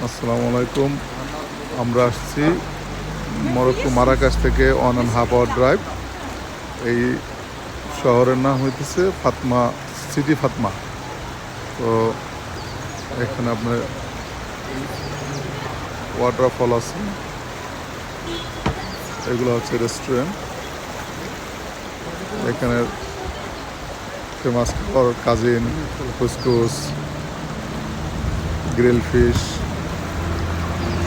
আসসালামু আলাইকুম। আমরা আসছি মরক্কো মারাকাশ থেকে 1.5 আওয়ার ড্রাইভ। এই শহরের নাম হইতেছে ফাতমা, সিটি ফাতমা। তো এখানে আপনার ওয়াটারফল আছে, এগুলো হচ্ছে রেস্টুরেন্ট। এখানে ফেমাস খাবার কাজিন, কুসকুস, গ্রিল ফিশ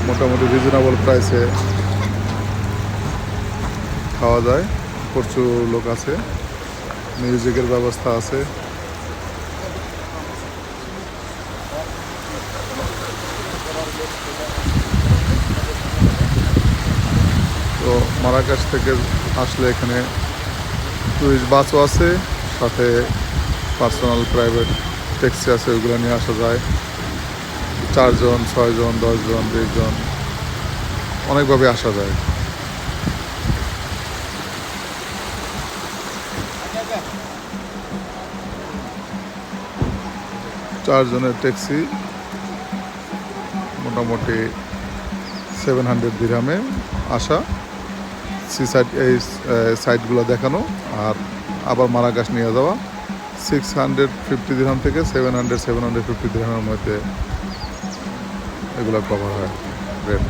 মোটামুটি রিজনেবল প্রাইসে খাওয়া যায়। প্রচুর লোক আছে, মিউজিকের ব্যবস্থা আছে। তো মারাকাশ থেকে আসলে এখানে টুরিস্ট বাসও আছে, সাথে পার্সোনাল প্রাইভেট ট্যাক্সি আছে, ওইগুলো নিয়ে আসা যায়। 4 জন, 6 জন, 10 জন, 20 জন, অনেকভাবে আসা যায়। চারজনের ট্যাক্সি মোটামুটি 700 দিরহামে আসা, সি সাইড এই সাইটগুলো দেখানো, আর আবার মারাকাশ নিয়ে যাওয়া। 650 দিরহাম থেকে 750 দিরহামের মধ্যে এগুলো কভার হয় রেট।